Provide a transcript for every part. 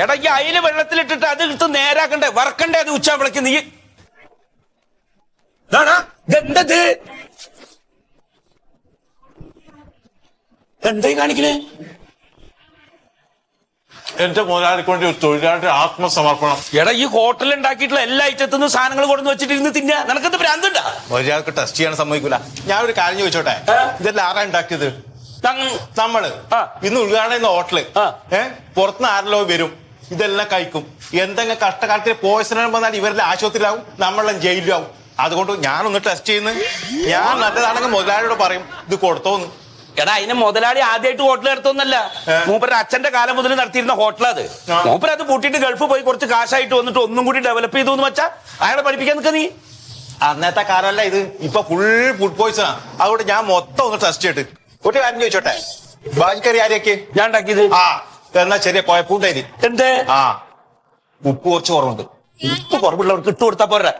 എടാ ഈ അയില് വെള്ളത്തിലിട്ടിട്ട് അത് എടുത്ത് നേരാക്കണ്ടേ, വറക്കണ്ടേ അത് ഉച്ചാവിളക്ക് നീ. എന്തത് എന്തായി കാണിക്കണേ? എന്റെ മുതലാളിക്കൊണ്ട് തൊഴിലാളിയുടെ ആത്മസമർപ്പണം. എടാ ഈ ഹോട്ടലിൽ ഉണ്ടാക്കിയിട്ടുള്ള എല്ലാ ഐറ്റത്തുനിന്ന് സാധനങ്ങൾ കൊണ്ടു വെച്ചിട്ട് ഇരുന്ന് തിന്നാ നിനക്കെന്ത് ഭ്രാന്തുണ്ടാ? മുതലാളിക്ക് ടെസ്റ്റ് ചെയ്യാൻ സമ്മതിക്കൂല. ഞാൻ ഒരു കാര്യം ചോദിച്ചോട്ടെ, ഇതെല്ലാം ആരാ ഉണ്ടാക്കിയത്? നമ്മള്. ഇന്ന് ഉദ്ഘാടനം ഹോട്ടല് പുറത്തുനിന്ന് ആരെല്ലോ വരും, ഇതെല്ലാം കഴിക്കും. എന്തെങ്കിലും കഷ്ടകാലത്തിന് പോയിസൺ വന്നാൽ ഇവരുടെ ആശുപത്രിയിലാവും, നമ്മളെല്ലാം ജയിലിലാവും. അതുകൊണ്ട് ഞാനൊന്ന് ടെസ്റ്റ് ചെയ്യുന്നു. ഞാൻ നല്ലതാണെങ്കിൽ മുതലാളിയോട് പറയും ഇത് കൊടുത്തോന്ന്. എടാ അതിന് മുതലാളി ആദ്യമായിട്ട് ഹോട്ടൽ എടുത്തൊന്നല്ല, മൂപ്പരുടെ അച്ഛന്റെ കാലം മുതൽ നടത്തിയിരുന്ന ഹോട്ടൽ അത്. മൂപ്പര് അത് പൂട്ടിയിട്ട് ഗൾഫ് പോയി കുറച്ച് കാശായിട്ട് വന്നിട്ട് ഒന്നും കൂടി ഡെവലപ്പ് ചെയ്തു എന്ന് വെച്ചാ അയാളെ പഠിപ്പിക്കാൻ നിൽക്ക നീ. അന്നത്തെ കാലമല്ല ഇത്, ഇപ്പൊ ഫുൾ ഫുഡ് പോയിസണാ. അതുകൊണ്ട് ഞാൻ മൊത്തം ഒന്ന് ടെസ്റ്റ് ചെയ്തിട്ട് ഒരു കാര്യം ചോദിച്ചോട്ടെ, ബാജിക്കറി ആരെയൊക്കെ ഞാൻ ഉണ്ടാക്കിയത്? എന്നാ ചെറിയ കുഴപ്പമുണ്ടായി. എന്തേ? ഉപ്പ് കുറച്ച് കുറവുണ്ട്. ഉപ്പ് കുറവുള്ളവർക്ക് ഇട്ട് കൊടുത്താ പോരാ.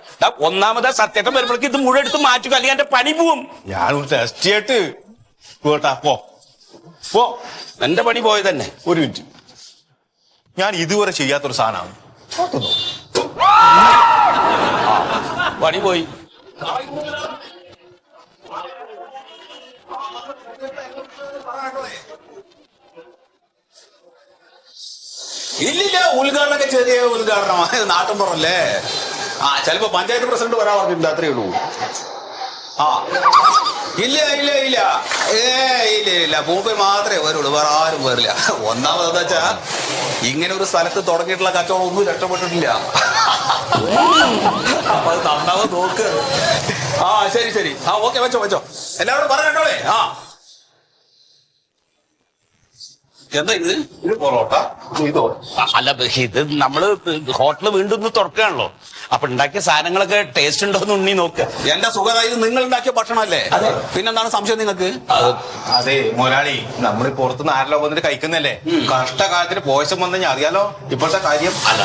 ഒന്നാമത് സത്യം വരുമ്പോഴേക്ക് ഇത് മുഴുവൻ എടുത്ത് മാറ്റുക, അല്ലെങ്കിൽ എന്റെ പണി പോവും. ഞാനൊന്ന് ടെസ്റ്റ് ചെയ്തിട്ട് കേട്ടാ പോ. എന്റെ പണി പോയത് തന്നെ. ഒരു മിനിറ്റ്, ഞാൻ ഇതുവരെ ചെയ്യാത്തൊരു സാധനമാണ്. പണി പോയി. ഇല്ലില്ല, ഉദ്ഘാടനമൊക്കെ ചെറിയ ഉദ്ഘാടനമാണ്, നാട്ടും പുറല്ലേ. ചിലപ്പോ പഞ്ചായത്ത് പ്രസിഡന്റ് വരാൻ പറഞ്ഞിട്ടുണ്ട്, അത്രേ ഉള്ളൂ. ഇല്ല ഇല്ല ഇല്ല ഇല്ല ഇല്ല, മൂപ്പർ മാത്രമേ വരുള്ളൂ, വേറെ ആരും വരില്ല. ഒന്നാമതെന്ന് വെച്ചാ ഇങ്ങനെ ഒരു സ്ഥലത്ത് തുടങ്ങിയിട്ടുള്ള കച്ചവടം ഒന്നും രക്ഷപ്പെട്ടിട്ടില്ല. അപ്പൊ അത് നന്നാവ് നോക്ക്. ശരി ശരി, ഓക്കെ, വെച്ചോ. എല്ലാവരും പറഞ്ഞോളേ. എന്താ ഇത് പൊറോട്ട? അല്ല, ഇത് നമ്മള് ഹോട്ടല് വീണ്ടും ഒന്ന് തുറക്കുകയാണല്ലോ, അപ്പൊ ഉണ്ടാക്കിയ സാധനങ്ങളൊക്കെ ടേസ്റ്റ് ഉണ്ടോ എന്ന് ഉണ്ണി നോക്കുക. എന്റെ സുഖം, ഇത് നിങ്ങൾ ഉണ്ടാക്കിയ ഭക്ഷണമല്ലേ? പിന്നെന്താണ് സംശയം നിങ്ങൾക്ക്? അതെ മുതലാളി, നമ്മൾ പുറത്തുനിന്ന് ആരെല്ലാം വന്നിട്ട് കഴിക്കുന്നല്ലേ, കഷ്ടകാലത്തിന് പോയസം വന്നു അറിയാലോ ഇപ്പോഴത്തെ കാര്യം. അല്ല,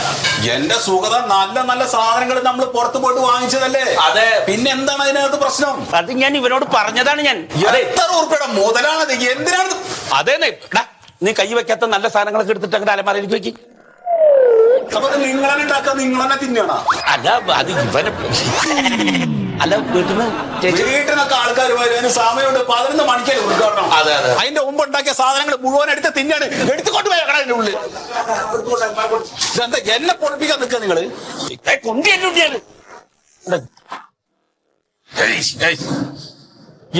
എന്റെ സുഖത നല്ല നല്ല സാധനങ്ങൾ നമ്മൾ പുറത്ത് പോയിട്ട് വാങ്ങിച്ചതല്ലേ? അതെ. പിന്നെ എന്താണ് അതിനകത്ത് പ്രശ്നം? അത് ഞാൻ ഇവനോട് പറഞ്ഞതാണ്. ഞാൻ എത്ര ഉറുപ്പിയുടെ മുതലാണത്? എന്തിനാണ്? അതേന്നെ, നീ കൈ വെക്കാത്ത നല്ല സാധനങ്ങളൊക്കെ എടുത്തിട്ട് അങ്ങനെ അലമാരയിലേക്ക് വെക്കി. അപ്പൊ നിങ്ങളെ ഉണ്ടാക്കാൻ നിങ്ങളെന്നെ തിന്നണ? അല്ല, അത് ഇവനെ അല്ല, വീട്ടിനൊക്കെ ആൾക്കാർ വരും, സമയമുണ്ട്. 11 മണിക്കല്ലേ ഉദ്ഘാടനം. അതെ അതെ. അതിന്റെ മുമ്പ് ഉണ്ടാക്കിയ സാധനങ്ങൾ മുഴുവൻ എടുത്ത് തിന്നാണ്, എടുത്തുകൊണ്ട് പോയി അതിന്റെ ഉള്ളിൽ. ഇതെന്താ എന്നെ പൊളിപ്പിക്കാൻ നിൽക്കുക നിങ്ങള്?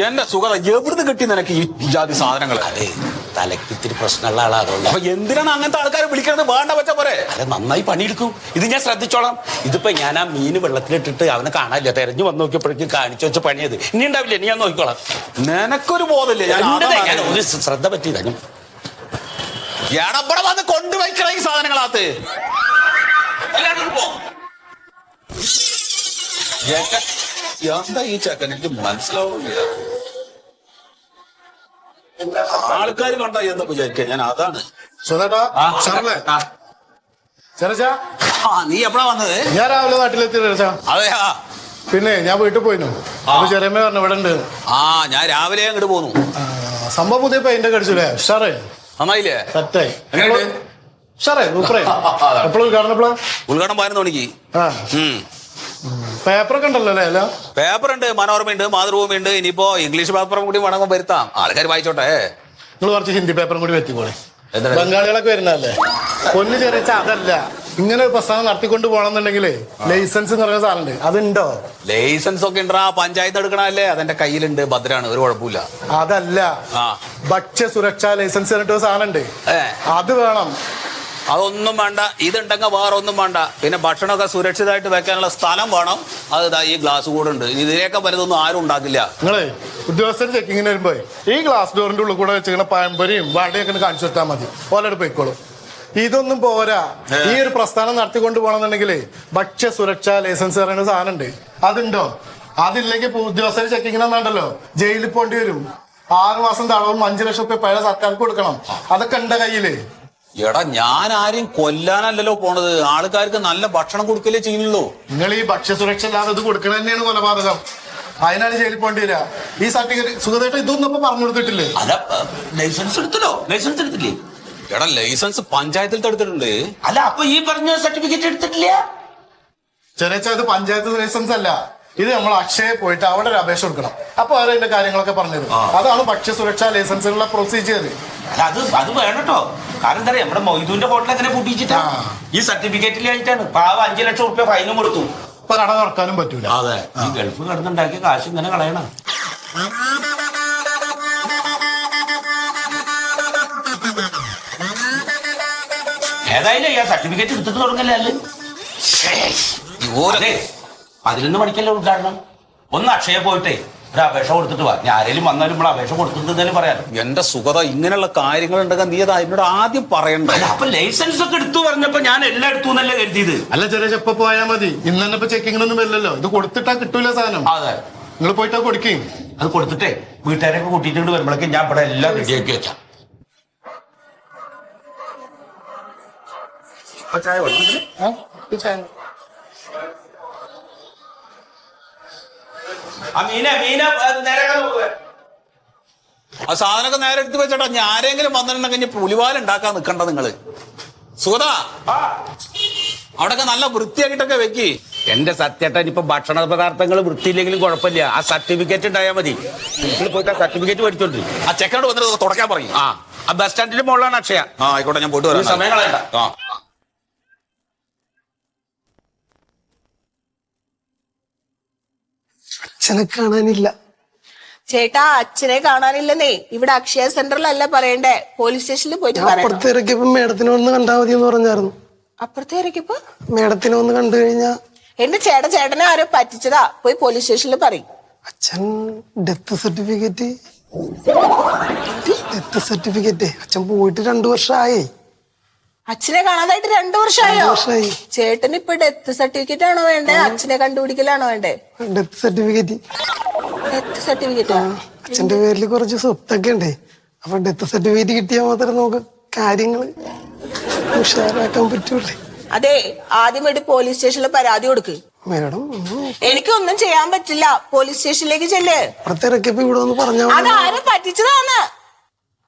എന്റെ സുഖത എവിടുന്ന് കിട്ടി നിനക്ക് ഈ ജാതി സാധനങ്ങൾ? അതെ, തലക്ക് ഇത്തിരി പ്രശ്നമുള്ള ആളാ, അതുകൊണ്ട്. അപ്പൊ എന്തിനാണ് അങ്ങനത്തെ ആൾക്കാരെ വിളിക്കുന്നത്? വേണ്ട വെച്ച പോരെ. അത് നന്നായി പണിയെടുക്കും, ഇത് ഞാൻ ശ്രദ്ധിച്ചോളാം. ഇതിപ്പോ ഞാൻ ആ മീന് വെള്ളത്തിലിട്ടിട്ട് അവനെ കാണാനില്ല, തെരഞ്ഞു വന്ന് നോക്കിയപ്പോഴേക്കും കാണിച്ചു വെച്ച പണിയത്. ഇനി ഉണ്ടാവില്ല, ഇനി ഞാൻ നോക്കിക്കോളാം. നിനക്കൊരു ബോധമില്ലേ? ഞാൻ ഒരു ശ്രദ്ധ പറ്റിയതാ. എടപ്പടെ വന്ന് കൊണ്ടുവയ്ക്കണ ഈ സാധനങ്ങളകത്ത്. എന്താ ഈ ചെക്കൻ? എനിക്ക് മനസ്സിലാവില്ല. ആൾക്കാർ കണ്ടാ എന്താ വിചാരിക്കുക? ഞാൻ അതാണ്. നീ എപ്പോഴാ വന്നത്? ഞാൻ രാവിലെ നാട്ടിലെത്തി. അതെയാ? പിന്നെ ഞാൻ വീട്ടിൽ പോയിരുന്നു. അപ്പൊ ചെറിയമ്മ പറഞ്ഞു ഇവിടെ ഉണ്ട്. ഞാൻ രാവിലെ അങ്ങോട്ട് പോന്നു. സംഭവം പുതിയ പെയിന്റ് അടിച്ചില്ലേ? ഉഷാറേ, നന്നായില്ലേ? സെറ്റായി. ഉഷാറേ, സൂപ്പറേ. എപ്പോഴും ഉദ്ഘാടനം എപ്പോഴാ? ഉദ്ഘാടനം 11 മണിക്ക്. പേപ്പറൊക്കെ ഉണ്ടല്ലോ അല്ലേ? പേപ്പർ ഉണ്ട്, മനോരമയുണ്ട്, മാതൃഭൂമിയുണ്ട്. ഇനിയിപ്പോ ഇംഗ്ലീഷ് പേപ്പറും കൂടി വേണമെങ്കിൽ വരുത്താം, ആൾക്കാർ വായിച്ചോട്ടെ. നിങ്ങൾ കുറച്ച് ഹിന്ദി പേപ്പറും കൂടി വെത്തിക്കോളെ. ബംഗാളികളൊക്കെ വരുന്നതല്ലേ? പൊന്നു ചെറിയ അതല്ല, ഇങ്ങനെ ഒരു പ്രസ്ഥാനം നടത്തിക്കൊണ്ട് പോകണമെന്നുണ്ടെങ്കിലേ ലൈസൻസ് എന്ന് പറയുന്ന സാധനം ഉണ്ട്, അതുണ്ടോ? ലൈസൻസ് ഒക്കെ ഉണ്ടാ, പഞ്ചായത്ത് എടുക്കണല്ലേ? അതെന്റെ കയ്യിലുണ്ട്, ഭദ്രാണ്, ഒരു കുഴപ്പമില്ല. അതല്ല, ഭക്ഷ്യ സുരക്ഷാ ലൈസൻസ് പറഞ്ഞിട്ട് സാധനം ഉണ്ട്, അത് വേണം. അതൊന്നും വേണ്ട, ഇതുണ്ടെങ്കിൽ വേറെ ഒന്നും വേണ്ട. പിന്നെ ഭക്ഷണമൊക്കെ സുരക്ഷിതമായിട്ട് വെക്കാനുള്ള സ്ഥലം വേണം. അത് ഈ ഗ്ലാസ് കൂടെ ഉണ്ട്. ഇതിലേക്ക് വലുതൊന്നും ആരും ഉണ്ടാക്കില്ല. നിങ്ങളെ ഉദ്യോഗസ്ഥർ ചെക്കിങ്ങിന് വരുമ്പോ ഈ ഗ്ലാസ് ഡോറിന്റെ ഉള്ളിൽ കൂടെ വെച്ചിങ്ങനെ പഴംപൊരിയും വടയൊക്കെ കാണിച്ചു കൊടുത്താൽ മതി, ഓലോട് പോയിക്കോളും. ഇതൊന്നും പോരാ. ഈ ഒരു പ്രസ്ഥാനം നടത്തിക്കൊണ്ട് പോകണമെന്നുണ്ടെങ്കിൽ ഭക്ഷ്യ സുരക്ഷാ ലൈസൻസ് പറയുന്ന സാധനം ഉണ്ട്, അതുണ്ടോ? അതില്ലെങ്കിൽ ഉദ്യോഗസ്ഥർ ചെക്കിങ്ങിനെന്നാണ്ടല്ലോ ജയിലിൽ പോണ്ടി വരും. 6 മാസം തടവും 5 ലക്ഷം രൂപ പഴയ സർക്കാർക്ക് കൊടുക്കണം. അതൊക്കെ ഉണ്ട് കയ്യില്. എടാ, ഞാൻ ആരെയും കൊല്ലാനല്ലല്ലോ പോണത്, ആൾക്കാർക്ക് നല്ല ഭക്ഷണം കൊടുക്കലേ ചെയ്യുന്നുള്ളൂ. നിങ്ങൾ ഈ ഭക്ഷ്യസുരക്ഷ ഇല്ലാതെ ഇത് കൊടുക്കണ തന്നെയാണ് കൊലപാതകം. അതിനാണ് ജയിലിൽ പോണ്ടി വരിക. ഈ സർട്ടിഫിക്കറ്റ് സുഖമായിട്ട് ഇതൊന്നും ഇപ്പൊ പറഞ്ഞു കൊടുത്തിട്ടില്ലേ? അല്ല, ലൈസൻസ് എടുത്തല്ലോ. ലൈസൻസ് എടുത്തില്ലേ? എടാ ലൈസൻസ് പഞ്ചായത്തിൽ എടുത്തിട്ടുണ്ട്. അല്ല അപ്പൊ ഈ പറഞ്ഞ സർട്ടിഫിക്കറ്റ് എടുത്തിട്ടില്ല? ചെറിയ ഇത് പഞ്ചായത്ത് ലൈസൻസ് അല്ല, ഇത് നമ്മൾ അക്ഷയ പോയിട്ട് അവിടെ ഒരു അപേക്ഷ കൊടുക്കണം. അപ്പൊ അവരതിന്റെ കാര്യങ്ങളൊക്കെ പറഞ്ഞത് അതാണ് ഭക്ഷ്യസുരക്ഷാ ലൈസൻസിനുള്ള പ്രൊസീജിയർ. അല്ല അത് വേണം കേട്ടോ. കാരണം എന്താ പറയാ, നമ്മുടെ മൊയ്തുവിന്റെ ഹോട്ടൽ എങ്ങനെ പൂട്ടിച്ചിട്ടാ? ഈ സർട്ടിഫിക്കറ്റിലായിട്ടാണ്. പാവം 5 ലക്ഷം റുപ്യ ഫൈനും കൊടുത്തു. ഇപ്പൊ കട തുറക്കാനും പറ്റൂല. അതെ, ഈ ഗൾഫ് കടന്നുണ്ടാക്കിയ കാശ് ഇങ്ങനെ കളയണം. ഏതായാലും ഈ സർട്ടിഫിക്കറ്റ് എടുത്തിട്ട് തുടങ്ങല്ലേ? അതെ, 11 മണിക്കല്ലേ ഉദ്ഘാടനം. ഒന്ന് അക്ഷയ പോയിട്ടേ ഒരു അപേക്ഷ കൊടുത്തിട്ട് വാ. ഞാൻ ആരെങ്കിലും വന്നാലും നമ്മൾ അപേക്ഷ കൊടുത്തിട്ടുണ്ടെങ്കിലും പറയാം. എന്റെ സുഖത, ഇങ്ങനെയുള്ള കാര്യങ്ങൾ ഉണ്ടെങ്കിൽ നീ അത് എന്നോട് ആദ്യം പറയണ്ട. അപ്പൊ ലൈസൻസ് ഒക്കെ എടുത്തു പറഞ്ഞപ്പോ ഞാൻ എല്ലാം എടുത്തു എന്നല്ലേ കരുതിയത്. അല്ല ചെറിയ ചെപ്പ പോയാൽ മതി. ഇന്ന് തന്നെ ഇപ്പൊ ചെക്കിങ്ങിനൊന്നും വരില്ലല്ലോ. ഇത് കൊടുത്തിട്ടാ കിട്ടൂല സാധനം. അതെ, നിങ്ങൾ പോയിട്ടാ കൊടുക്കും. അത് കൊടുത്തിട്ടേ വീട്ടുകാരൊക്കെ കൂട്ടിയിട്ട് വരുമ്പോഴേക്കും ഞാൻ ഇവിടെ എല്ലാം റെഡിയാക്കി വെച്ചാ. ആ സാധനമൊക്കെ നേരെ എടുത്ത് വെച്ചോട്ടാ. ഞാൻ ആരെങ്കിലും വന്നിട്ടുണ്ടെങ്കിൽ പുലിവാല ഉണ്ടാക്കാൻ നിൽക്കണ്ട നിങ്ങള്. സുഖത, അവിടെയൊക്കെ നല്ല വൃത്തിയാക്കിട്ടൊക്കെ വെക്കി. എന്റെ സത്യേട്ടൻ ഇപ്പൊ ഭക്ഷണ പദാർത്ഥങ്ങൾ വൃത്തിയില്ലെങ്കിലും കുഴപ്പമില്ല. ആ സർട്ടിഫിക്കറ്റ് ഉണ്ടായാൽ മതി. നിങ്ങൾ പോയിട്ട് ആ സർട്ടിഫിക്കറ്റ് മേടിച്ചോണ്ട് ആ ചെക്കനോട് വന്നിട്ട് തുടക്കാൻ പറയും. ആ ബസ് സ്റ്റാൻഡിന്റെ മുകളിലാണ് അക്ഷയ. ആയിക്കോട്ടെ, ഞാൻ പോയിട്ട് വരാം. സമയം കളയണ്ട. അച്ഛനെ കാണാനില്ല. ചേട്ടാ, അച്ഛനെ കാണാനില്ലെന്നേ. ഇവിടെ അക്ഷയ സെന്ററിലല്ല പറയണ്ടേ, പോലീസ് സ്റ്റേഷനിൽ പോയിട്ട് പറയണം. അപ്പുറത്ത് ഇറക്കിയപ്പോ മേഡത്തിനെ ഒന്ന് കണ്ടാ മതി എന്ന് പറഞ്ഞായിരുന്നു. അപ്പുറത്തെ ഇറക്കിയപ്പോ മേഡത്തിനെ ഒന്ന് കണ്ടു കഴിഞ്ഞാ എന്റെ ചേട്ടനെ ആരോ പറ്റിച്ചതാ. പോയി പോലീസ് സ്റ്റേഷനിൽ പറയും. അച്ഛൻ ഡെത്ത് സർട്ടിഫിക്കറ്റ് അച്ഛൻ പോയിട്ട് 2 വർഷമായി. അച്ഛനെ കാണാതായിട്ട് 2 വർഷമായോ? 2 വർഷമായി. ചേട്ടന് ഇപ്പൊ ഡെത്ത് സർട്ടിഫിക്കറ്റ് ആണോ വേണ്ടേ, അച്ഛനെ കണ്ടുപിടിക്കലാണോ വേണ്ടേ? Death certificate. ഡെത്ത് സർട്ടിഫിക്കറ്റ് അച്ഛന്റെ പേരിൽ കുറച്ച് സ്വത്തൊക്കെ ഉണ്ടേ. അപ്പൊ ഡെത്ത് സർട്ടിഫിക്കറ്റ് കിട്ടിയാൽ മാത്രമേ നമുക്ക് കാര്യങ്ങള് ഉഷാറാക്കാൻ പറ്റൂലേ. അതെ, ആദ്യമായിട്ട് പോലീസ് സ്റ്റേഷനിൽ പരാതി കൊടുക്ക്. മേഡം എനിക്കൊന്നും ചെയ്യാൻ പറ്റില്ല. പോലീസ് സ്റ്റേഷനിലേക്ക് ചെല്ല്. അപ്പുറത്ത് ഇറക്കിയപ്പോ ഇവിടെ ഒന്ന് പറഞ്ഞാൽ അതാരും പറ്റിച്ചതാണ്.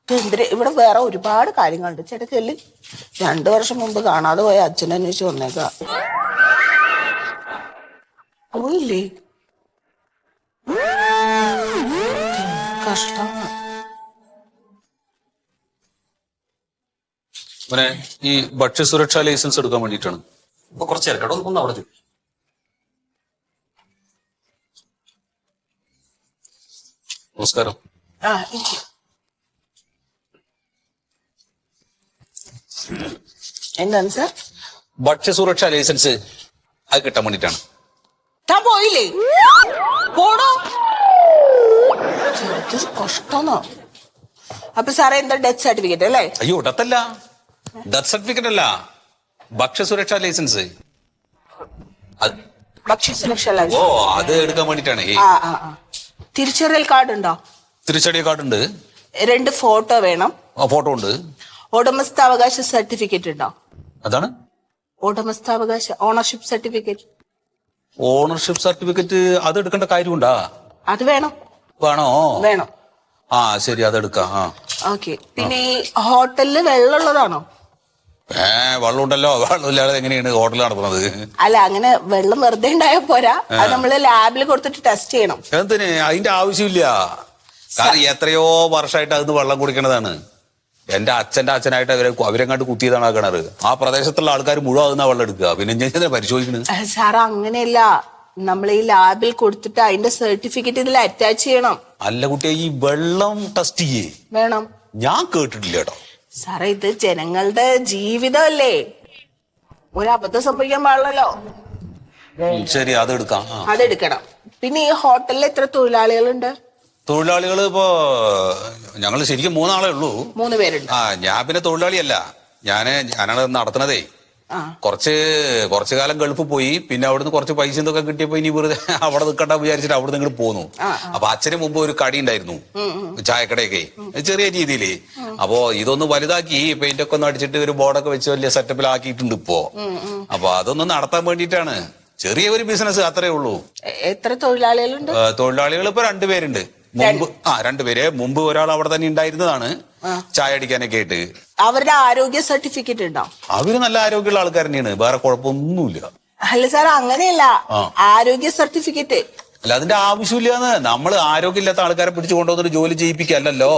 എന്തിന്, ഇവിടെ വേറെ ഒരുപാട് കാര്യങ്ങളുണ്ട്. ചേട്ടാ ചെല്ല്. 2 വർഷം മുമ്പ് കാണാതെ പോയ അച്ഛനെ അന്വേഷിച്ച് വന്നേക്കാ. പോയില്ലേ? കഷ്ടമാണ്. പിന്നെ ഈ ഭക്ഷ്യസുരക്ഷാ ലൈസൻസ് എടുക്കാൻ വേണ്ടിയിട്ടാണ്. ഇപ്പൊ കുറച്ച് ചേർക്കട്ടോ, ഒന്ന് അവിടെ ചോദിക്കും. നമസ്കാരം. എന്താണ് സാർ? ഭക്ഷ്യസുരക്ഷാ ലൈസൻസ് അത് കിട്ടാൻ വേണ്ടിയിട്ടാണ്. താൻ പോയില്ലേ? പോടോ. കഷ്ടമാണോ? അപ്പൊ സാറേ എന്താ ഡെത്ത് സർട്ടിഫിക്കറ്റ് അല്ലേ? അയ്യോ, ഡത്തല്ല, ഡെത്ത് സർട്ടിഫിക്കറ്റ് അല്ല, ഭക്ഷ്യസുരക്ഷാ ലൈസൻസ്. ഭക്ഷ്യസുരക്ഷ ഓ, അത് എടുക്കാൻ വേണ്ടിട്ടാണ്. തിരിച്ചറിയൽ കാർഡ് ഉണ്ടോ? തിരിച്ചറിയൽ കാർഡ് ഉണ്ട്. 2 ഫോട്ടോ വേണം. ഫോട്ടോ ഉണ്ട്. ഉടമസ്ഥാവകാശ സർട്ടിഫിക്കറ്റ് ഉണ്ടോ? അതാണ് ഉടമസ്ഥാവകാശ ഓണർഷിപ്പ് സർട്ടിഫിക്കറ്റ്. ഓണർഷിപ്പ് സർട്ടിഫിക്കറ്റ് അത് എടുക്കേണ്ട കാര്യമുണ്ടാ? അത് വേണം. വേണോ? വേണം. ശരി, അതെടുക്കാം. ഓക്കെ. പിന്നെ ഈ ഹോട്ടലില് വെള്ളമുള്ളതാണോ? വെള്ളം ഉണ്ടല്ലോ. വെള്ളം ഇല്ലാതെ എങ്ങനെയാണ് ഹോട്ടൽ നടത്തുന്നത്? അല്ല, അങ്ങനെ വെള്ളം വെറുതെ ഉണ്ടായാ പോരാ, അത് നമ്മള് ലാബിൽ കൊടുത്തിട്ട് ടെസ്റ്റ് ചെയ്യണം. എന്തിന്? അതിന്റെ ആവശ്യമില്ല. കാരണം എത്രയോ വർഷമായിട്ട് അതിന് വെള്ളം കുടിക്കണതാണ്. എന്റെ അച്ഛനായിട്ട് അവരെങ്ങാണ്ട് കുത്തിയതാണ് ആ കിണറ്. ആ പ്രദേശത്തുള്ള ആൾക്കാർ മുഴുവൻ അതിനാ വെള്ളം എടുക്കുക. പിന്നെ ഞാൻ പരിശോധിക്കണത് സാർ, അങ്ങനെയല്ല. നമ്മൾ ഈ ലാബിൽ കൊടുത്തിട്ട് അതിന്റെ സർട്ടിഫിക്കറ്റ് ഇതിൽ അറ്റാച്ച് ചെയ്യണം. അല്ല കുട്ടിയെ, ഈ വെള്ളം ടെസ്റ്റ് ചെയ്യേ വേണം. ഞാൻ കേട്ടിട്ടില്ല കേട്ടോ. സാറേ, ഇത് ജനങ്ങളുടെ ജീവിതമല്ലേ, ഒരു അബദ്ധം സംഭവിക്കാൻ പാടില്ലല്ലോ. ശരി, അതെടുക്കാം. അതെടുക്കണം. പിന്നെ ഈ ഹോട്ടലിൽ എത്ര തൊഴിലാളികളുണ്ട്? തൊഴിലാളികൾ ഇപ്പോ ഞങ്ങൾ ശരിക്കും 3 ആളേ ഉള്ളൂ. 3 പേരുണ്ട്. ഞാൻ പിന്നെ തൊഴിലാളിയല്ല. ഞാനാണ് നടത്തണതേ. കുറച്ചു കാലം ഗൾഫ് പോയി. പിന്നെ അവിടുന്ന് കുറച്ച് പൈസ എന്തൊക്കെ കിട്ടിയപ്പോ ഇനി വെറുതെ അവിടെ നിൽക്കണ്ട വിചാരിച്ചിട്ട് അവിടെ നിങ്ങൾ പോന്നു. അപ്പൊ അച്ഛന് മുമ്പ് ഒരു കടി ഉണ്ടായിരുന്നു, ചായക്കടയൊക്കെ, ചെറിയ രീതിയിൽ. അപ്പോ ഇതൊന്ന് വലുതാക്കി പെയിന്റ് ഒക്കെ ഒന്ന് അടിച്ചിട്ട് ഒരു ബോർഡൊക്കെ വെച്ച് വലിയ സെറ്റപ്പിലാക്കിയിട്ടുണ്ട് ഇപ്പോ. അപ്പൊ അതൊന്ന് നടത്താൻ വേണ്ടിയിട്ടാണ്. ചെറിയ ഒരു ബിസിനസ്, അത്രേ ഉള്ളൂ. എത്ര തൊഴിലാളികളുണ്ട്? തൊഴിലാളികൾ ഇപ്പൊ 2 പേരുണ്ട്. മുമ്പ് 2 പേര്. മുമ്പ് ഒരാൾ അവിടെ തന്നെ ഉണ്ടായിരുന്നതാണ്. ചായ അടിക്കാനൊക്കെ ആയിട്ട്. അവരുടെ ആരോഗ്യ സർട്ടിഫിക്കറ്റ് ഉണ്ടോ? അവര് നല്ല ആരോഗ്യമുള്ള ആൾക്കാർ തന്നെയാണ്, വേറെ കുഴപ്പമൊന്നുമില്ല. അല്ല സാർ, അങ്ങനെയല്ല, ആരോഗ്യ സർട്ടിഫിക്കറ്റ്. അല്ല, അതിന്റെ ആവശ്യമില്ലാന്ന്. നമ്മൾ ആരോഗ്യമില്ലാത്ത ആൾക്കാരെ പിടിച്ചു കൊണ്ടുവന്നിട്ട് ജോലി ചെയ്യിപ്പിക്കല്ലോ.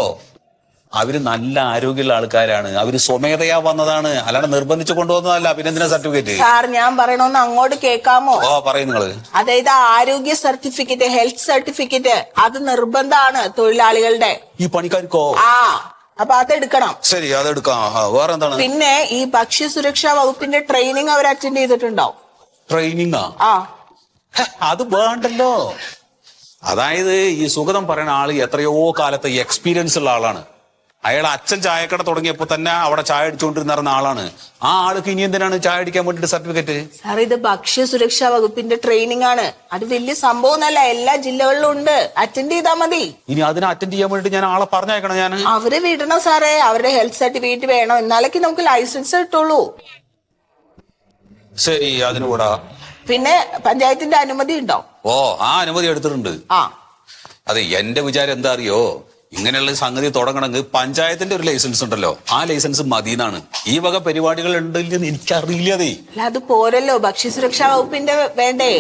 അവര് നല്ല ആരോഗ്യമുള്ള ആൾക്കാരാണ്, അവര് സ്വമേധയാ വന്നതാണ്, അല്ലാണ്ട് നിർബന്ധിച്ചു കൊണ്ടുവന്നതല്ല. പിന്നെ എന്തിനാ സർട്ടിഫിക്കറ്റ്? സാർ, ഞാൻ പറയണോന്ന് അങ്ങോട്ട് കേൾക്കാമോ? പറയും നിങ്ങള്. അതായത് ആരോഗ്യ സർട്ടിഫിക്കറ്റ്, ഹെൽത്ത് സർട്ടിഫിക്കറ്റ്, അത് നിർബന്ധമാണ് തൊഴിലാളികളുടെ. ഈ പണിക്കാർക്കോ? അപ്പൊ അതെടുക്കണം. ശരി, അതെടുക്കാം. വേറെ എന്താണ്? പിന്നെ ഈ ഭക്ഷ്യസുരക്ഷാ വകുപ്പിന്റെ ട്രെയിനിങ് അവർ അറ്റൻഡ് ചെയ്തിട്ടുണ്ടാവും. ട്രെയിനിങ്ങാ? അത് വേണ്ടല്ലോ. അതായത് ഈ സുഗതം പറയുന്ന ആള് എത്രയോ കാലത്തെ എക്സ്പീരിയൻസ് ഉള്ള ആളാണ്. അയാൾ അച്ഛൻ ചായക്കട തുടങ്ങിയപ്പോ തന്നെ അവിടെ ചായ അടിച്ചുകൊണ്ടിരുന്ന ആളാണ്. ആ ആൾക്ക് ഇനി എന്തിനാണ് ചായ അടിക്കാൻ വേണ്ടിട്ട് സർട്ടിഫിക്കറ്റ്? സാർ, ഇത് ഭക്ഷ്യസുരക്ഷാ വകുപ്പിന്റെ ട്രെയിനിങ് ആണ്. അത് വലിയ സംഭവമൊന്നല്ല, എല്ലാ ജില്ലകളിലും ഉണ്ട്. അറ്റൻഡ് ചെയ്താൽ മതി. ഇനി അതിനെ അറ്റൻഡ് ചെയ്യാൻ വേണ്ടിട്ട് ഞാൻ ആളെ പറഞ്ഞേക്കണം. ഞാൻ അവരെ വിടണം സാറേ. അവരുടെ ഹെൽത്ത് സർട്ടിഫിക്കറ്റ് വേണം, എന്നാലേ നമുക്ക് ലൈസൻസ് കിട്ടുള്ളൂ. ശരി, അതിന് കൂടാ. പിന്നെ പഞ്ചായത്തിന്റെ അനുമതി ഉണ്ടോ? ആ അനുമതി എടുത്തിട്ടുണ്ട്. അതെ, എന്റെ വിചാരം എന്താ അറിയോ, ഇങ്ങനെയുള്ള സംഗതി തുടങ്ങണമെങ്കിൽ പഞ്ചായത്തിന്റെ ഒരു ലൈസൻസ് ഉണ്ടല്ലോ, ആ ലൈസൻസ് മതിയെന്നാണ്. ഈ വക പരിപാടികൾ ഉണ്ടെന്ന് എനിക്കറിയില്ലതേ. അത് പോരല്ലോ, ഭക്ഷ്യസുരക്ഷാ വകുപ്പിന്റെ വേണ്ടേ?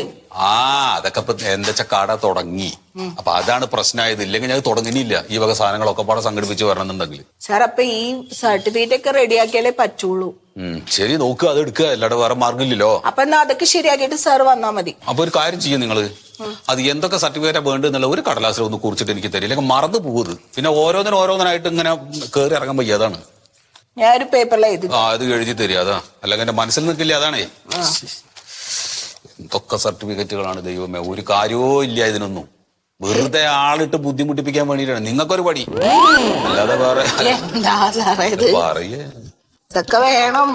അതൊക്കെ ഇപ്പൊ എന്താ കട തുടങ്ങി, അപ്പൊ അതാണ് പ്രശ്നമായത്. ഇല്ലെങ്കിൽ ഞാൻ തുടങ്ങിയില്ല ഈ വക സാധനങ്ങളൊക്കെ പാടെ സംഘടിപ്പിച്ച് വരണമെന്നുണ്ടെങ്കിൽ. സാർ, അപ്പൊ ഈ സർട്ടിഫിക്കറ്റ് ഒക്കെ റെഡിയാക്കിയാലേ പറ്റുള്ളൂ. ശരി, നോക്കുക, അത് എടുക്കുക, അല്ലാതെ വേറെ മാർഗമില്ലല്ലോ. അപ്പൊ എന്നാ അതൊക്കെ ശരിയാക്കിയിട്ട് സാർ വന്നാ മതി. അപ്പൊ ഒരു കാര്യം ചെയ്യും നിങ്ങള്, അത് എന്തൊക്കെ സർട്ടിഫിക്കറ്റാ വേണ്ടെന്നുള്ള ഒരു കടലാസിൽ ഒന്ന് കുറിച്ചിട്ട് എനിക്ക് തരില്ല, അല്ലെങ്കിൽ മറന്നു പോകരുത്. പിന്നെ ഓരോന്നിനായിട്ട് ഇങ്ങനെ കയറി ഇറങ്ങാൻ വയ്യ. അതാണ് ഞാനൊരു പേപ്പറിൽ എഴുതി. അത് എഴുതി തരിക, അതാ. അല്ലെങ്കിൽ എന്റെ മനസ്സിൽ നിൽക്കില്ല, അതാണേ. എന്തൊക്കെ സർട്ടിഫിക്കറ്റുകളാണ് ദൈവമേ, ഒരു കാര്യവും ഇല്ല ഇതിനൊന്നും. വെറുതെ ആളിട്ട് ബുദ്ധിമുട്ടിപ്പിക്കാൻ വേണ്ടിയിട്ടാണ്. നിങ്ങൾക്കൊരു പടി, അല്ലാതെ വേറെ പറയേ. ഇതൊക്കെ വേണം.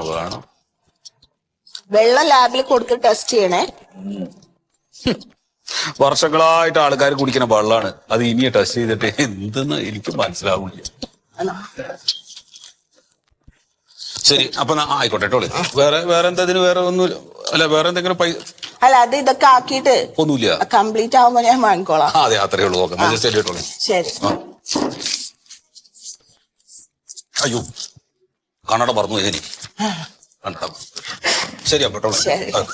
വേണം. വെള്ളം ലാബിൽ കൊടുത്ത് ടെസ്റ്റ് ചെയ്യണേ. വർഷങ്ങളായിട്ട് ആൾക്കാർ കുടിക്കുന്ന വെള്ളമാണ്, അത് ഇനി ടെസ്റ്റ് ചെയ്തിട്ട് എന്തെന്ന് എനിക്ക് മനസ്സിലാവില്ല. ശരി, അപ്പൊ ആയിക്കോട്ടെ കേട്ടോ. വേറെ എന്താ ഇതിന്? വേറെ ഒന്നുമില്ല. അല്ല, വേറെ എന്തെങ്കിലും അല്ല, അത് ഇതൊക്കെ ആക്കിയിട്ട് ഒന്നുമില്ല. കംപ്ലീറ്റ് ആവുമ്പോ ഞാൻ വാങ്ങിക്കോളാം. അതെ, അത്രേ ഉള്ളൂ. നോക്കാം. ശരി. അയ്യോ, കണ്ണട പറഞ്ഞു ഇതിന്. കണ്ടോ? ശരി, അപ്പൊ കേട്ടോ.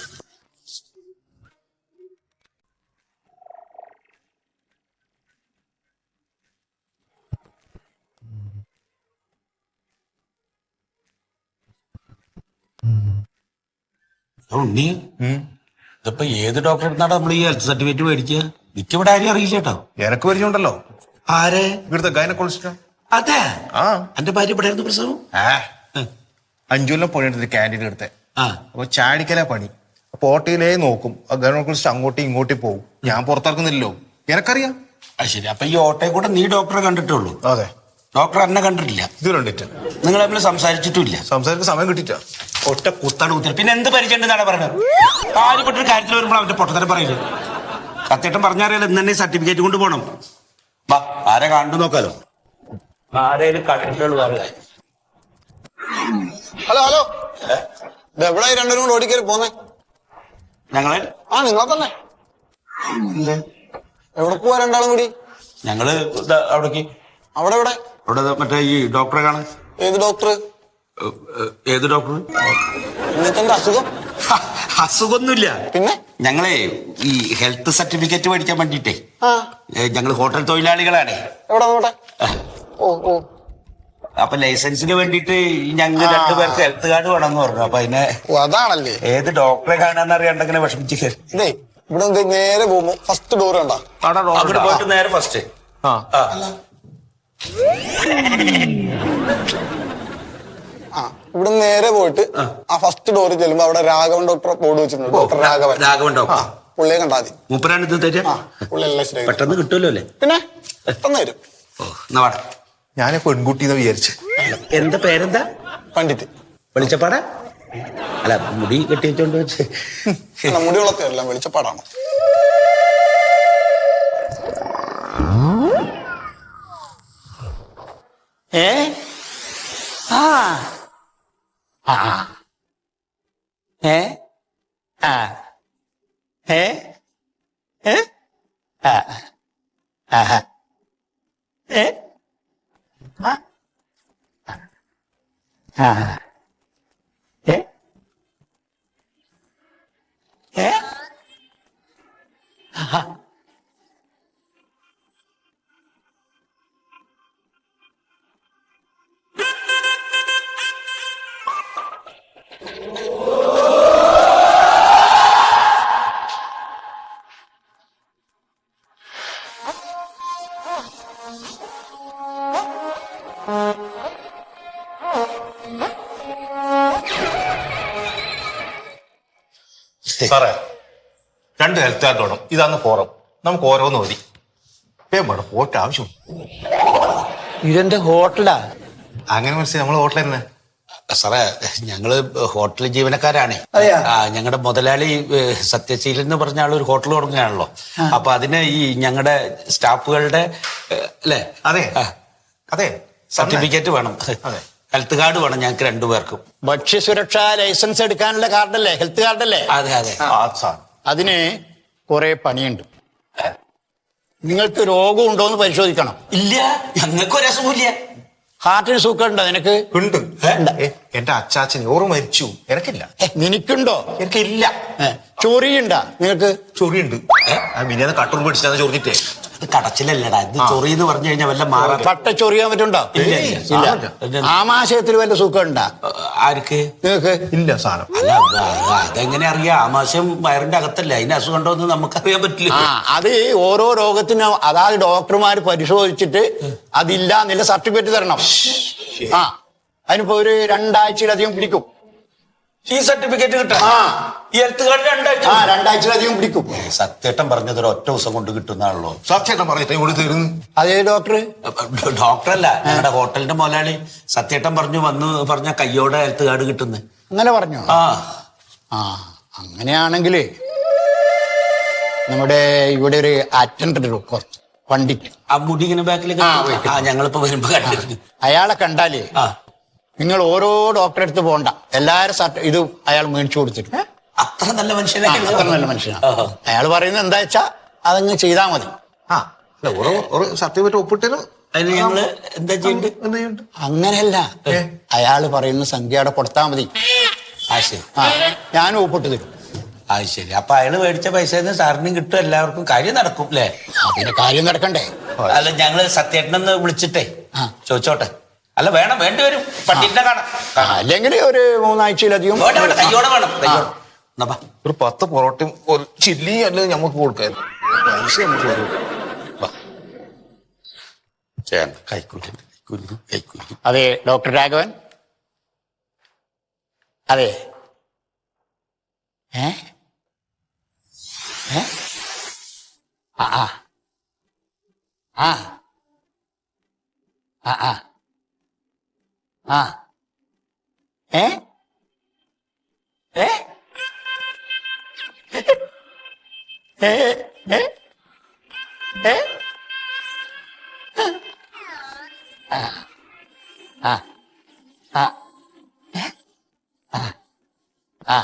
ഉണ്ണി, ഇതിപ്പോ ഏത് ഡോക്ടറെ അടുത്താണ് നമ്മൾ ഈ ഹെൽത്ത് സർട്ടിഫിക്കറ്റ് മേടിക്കുക? എനിക്കിവിടെ ആരും അറിയില്ല കേട്ടോ. എനക്ക് പരിചയമുണ്ടല്ലോ. ആരെ? ഇവിടുത്തെ ഗൈനക്കോളജിസ്റ്റ്. അതെ, എന്റെ ഭാര്യ ഇവിടെ ആയിരുന്നു പ്രസവം. 5 കൊല്ലം പണിയെടുത്തിട്ട് ക്യാൻറ്റീൻ എടുത്തെ. അപ്പൊ ചാടിക്കലാ പണി. അപ്പൊ ഓട്ടയിലേ നോക്കും, ഗൈനക്കോളജിസ്റ്റ് അങ്ങോട്ടും ഇങ്ങോട്ടും പോകും. ഞാൻ പുറത്തിറക്കുന്നില്ലല്ലോ, എനക്കറിയാം. ശരി, അപ്പൊ ഈ ഓട്ടയെ കൂടെ നീ ഡോക്ടറെ കണ്ടിട്ടുള്ളൂ? അതെ. ഡോക്ടർ എന്നെ കണ്ടിട്ടില്ല? ഇത് കണ്ടിട്ട്. നിങ്ങൾ തമ്മിൽ സംസാരിച്ചിട്ടില്ല? സംസാരിക്കാൻ സമയം കിട്ടിയിട്ടാ. ഒറ്റ കുത്താണ് കുത്തിയത്. പിന്നെ എന്ത് പരിചയം എന്നാണ് പറയുന്നത്? കാര്യപ്പെട്ടൊരു കാര്യത്തിൽ വരുമ്പോൾ അവന്റെ പൊട്ടത്തരം പറയില്ല. സത്യേട്ടൻ പറഞ്ഞറിയാലോ, ഇന്ന് തന്നെ സർട്ടിഫിക്കറ്റ് കൊണ്ട് പോകണം. വാ, ആരെ കണ്ടു നോക്കാലോ. ആരേലും കണ്ടിട്ടുള്ളൂ. ഹലോ ഹലോ, എവിടെ രണ്ടുപേരും കൂടെ ഓടിക്കറി പോന്നേ? ഞങ്ങള് നിങ്ങളെ തന്നെ. എവിടെ പോവാ രണ്ടാളും കൂടി? ഞങ്ങള് അവിടേക്ക്. അവിടെ എവിടെ? അവിടെ മറ്റേ ഈ ഡോക്ടറെ കാണാൻ. ഏത് ഡോക്ടർ? ഏത് ഡോക്ടർ? നിങ്ങൾക്ക് എന്താ അസുഖം? അസുഖമൊന്നുമില്ല. പിന്നെ ഞങ്ങളെ ഈ ഹെൽത്ത് സർട്ടിഫിക്കറ്റ് മേടിക്കാൻ വേണ്ടിട്ടേ, ഞങ്ങൾ ഹോട്ടൽ തൊഴിലാളികളാണ്. എവിടെ നോട്ടെ? ഓ, അപ്പൊ ലൈസൻസിന് വേണ്ടിട്ട് ഞങ്ങൾ രണ്ടുപേർക്ക് ഹെൽത്ത് കാർഡ് വേണമെന്ന് പറഞ്ഞു. അപ്പൊ അതിനെ അതാണല്ലേ. ഏത് ഡോക്ടറെ കാണാന്ന് അറിയാണ്ടെങ്ങനെ വിഷമിച്ച്. ഇതേ ഇവിടെ നേരെ പോകുമ്പോ ഫസ്റ്റ് ഡോർ കണ്ടാ? അങ്ങോട്ട് പോയിട്ട് നേരെ ഫസ്റ്റ്. ഇവിടെ നേരെ പോയിട്ട് ആ ഫസ്റ്റ് ഡോറിൽ ചെല്ലുമ്പോ അവിടെ രാഘവൻ ഡോക്ടർ ബോർഡ് വെച്ചിട്ടുണ്ട്. Doctor Raghavan doctor. പുള്ളിയെ കണ്ടാ മതി. മൂപ്പരാണ് ഇത് തരാ. പുള്ളി എല്ലാം ശരി പെട്ടെന്ന് കിട്ടുമല്ലോ അല്ലേ? പിന്നെ പെട്ടെന്ന് വരും. എന്നാ വാടാ. ഞാൻ പെൺകുട്ടിന്ന് വിചാരിച്ചു. എന്താ പേരെന്താ? പണ്ഡിറ്റ്. വെളിച്ചപ്പാടാ? അല്ല, മുടി കെട്ടി വെച്ചോണ്ട് വെച്ച്. മുടി വളർത്തിയല്ല, വെളിച്ചപ്പാടാണ്. ആ ഏ ഏ ആ. സാറേ 2 ഹെൽത്ത് കാർഡ് വേണം. ഇതാണ് ഫോറം. നമുക്ക് ഓരോന്ന് മതി. വേണം പോയിട്ട് ആവശ്യം. ഇതെന്റെ ഹോട്ടലാ. അങ്ങനെ മനസ്സിലായി നമ്മൾ ഹോട്ടലിൽ തന്നെ. സാറേ ഞങ്ങള് ഹോട്ടൽ ജീവനക്കാരാണ്. അതെയോ? ഞങ്ങളുടെ മുതലാളി സത്യശീലൻ എന്ന് പറഞ്ഞ ആളൊരു ഹോട്ടൽ തുടങ്ങുകയാണല്ലോ. അപ്പൊ അതിന് ഈ ഞങ്ങളുടെ സ്റ്റാഫുകളുടെ അല്ലേ അതെ അതെ സർട്ടിഫിക്കറ്റ് വേണം. അതെ. ഹെൽത്ത് കാർഡ് വേണം ഞങ്ങൾക്ക് 2 പേർക്കും. ഭക്ഷ്യസുരക്ഷാ ലൈസൻസ് എടുക്കാനുള്ള കാർഡല്ലേ, ഹെൽത്ത് കാർഡല്ലേ? അതെ അതെ. അതിന് കുറെ പണിയുണ്ട്. നിങ്ങൾക്ക് രോഗം ഉണ്ടോന്ന് പരിശോധിക്കണം. ഇല്ല, ഞങ്ങൾക്ക് ഒരു അസുഖമില്ല. ഹാർട്ടിന് സുഖമുണ്ടോ നിനക്ക്? ഉണ്ട്. എന്റെ അച്ചാച്ചന് ഓറ് മരിച്ചു. എനക്കില്ല. നിനക്കുണ്ടോ? എനിക്കില്ല. ചൊറിയുണ്ടാ നിങ്ങൾക്ക്? ചൊറിയുണ്ട്. മിനിയാന്ന് കട്ടൂർ പിടിച്ചാൽ ചൊറിഞ്ഞിട്ടേ. ഇത് കടച്ചിലല്ലടാ, ഇത് ചൊറി എന്ന് പറഞ്ഞു കഴിഞ്ഞാൽ വല്ല മാറാ. പട്ട ചൊറിയാൻ പറ്റുണ്ടോ? ഇല്ല. ആമാശയത്തിൽ വല്ല സുഖം ഉണ്ടാ ആർക്ക്? നിങ്ങൾക്ക്? ഇല്ല സാധനം. അല്ല അതെങ്ങനെ അറിയാം? ആമാശയം വയറിന്റെ അകത്തല്ലേ, അതിന് അസുഖം ഉണ്ടോ എന്ന് നമുക്കറിയാൻ പറ്റില്ല. അത് ഓരോ രോഗത്തിനും അതായത് ഡോക്ടർമാർ പരിശോധിച്ചിട്ട് അതില്ല എന്നുള്ള സർട്ടിഫിക്കറ്റ് തരണം. അതിനിപ്പോ ഒരു 2 ആഴ്ചയിലധികം പിടിക്കും. ഈ സർട്ടിഫിക്കറ്റ് കിട്ടാം. ഈ ഹെൽത്ത് കാർഡ് 2 ആഴ്ച. 2 ആഴ്ചയിലധികം പിടിക്കും. സത്യേട്ടൻ പറഞ്ഞത് ഒറ്റ ദിവസം കൊണ്ട് കിട്ടുന്നാണല്ലോ. സത്യേട്ടൻ പറഞ്ഞിട്ട് ഇവിടെ തീർന്നു. അതേ ഡോക്ടർ? ഡോക്ടറല്ല, ഞങ്ങളുടെ ഹോട്ടലിന്റെ മുതലാളി സത്യേട്ടൻ പറഞ്ഞ കയ്യോടെ ഹെൽത്ത് കാർഡ് കിട്ടുന്നത്. അങ്ങനെ പറഞ്ഞു? അങ്ങനെയാണെങ്കില് നമ്മുടെ ഇവിടെ ഒരു അറ്റൻഡന്റ് കുറച്ച് വണ്ടിക്ക് ആ മുടി ഇങ്ങനെ ബാക്കിലേക്ക് ഞങ്ങളിപ്പോ വരുമ്പോ കണ്ടിരുന്നു. അയാളെ കണ്ടാലേ നിങ്ങൾ ഓരോ ഡോക്ടറെ അടുത്ത് പോകണ്ട, എല്ലാരും ഇത് അയാൾ മേടിച്ചു കൊടുത്തിട്ട്. അത്ര നല്ല മനുഷ്യനാണ്. അത്ര നല്ല മനുഷ്യനാണ്. അയാൾ പറയുന്നത് എന്താ വെച്ചാ അതങ്ങ് ചെയ്താൽ മതി. സർട്ടിഫിക്കറ്റ് ഒപ്പിട്ടു. അതിന് ഞങ്ങള് എന്താ ചെയ്യണ്ട്? അങ്ങനെയല്ല, അയാൾ പറയുന്ന സംഖ്യയുടെ കൊടുത്താൽ മതി. ശരി. ഞാനും ഒപ്പിട്ട് തരും. ശരി. അപ്പൊ അയാള് മേടിച്ച പൈസ സാറിനും കിട്ടും, എല്ലാവർക്കും കാര്യം നടക്കും അല്ലേ? പിന്നെ കാര്യം നടക്കണ്ടേ? അല്ല ഞങ്ങള് സത്യേട്ടനൊന്ന് വിളിച്ചിട്ടേ ചോദിച്ചോട്ടെ. അല്ല വേണം, വേണ്ടി വരും. പട്ടിന്റെ കാണാം. അല്ലെങ്കിൽ ഒരു 3 ആഴ്ചയിലധികം കയ്യോടെ വേണം. ഒരു 10 പൊറോട്ടയും ഒരു ചില്ലി അല്ലേ നമുക്ക് കൊടുക്കാൻ. അതെ ഡോക്ടർ രാഘവൻ? അതെ. ഏ ആ ആ ആ ആ ആ ഏ ഏ ഏ ഏ ഏ ആ ആ ആ ആ ആ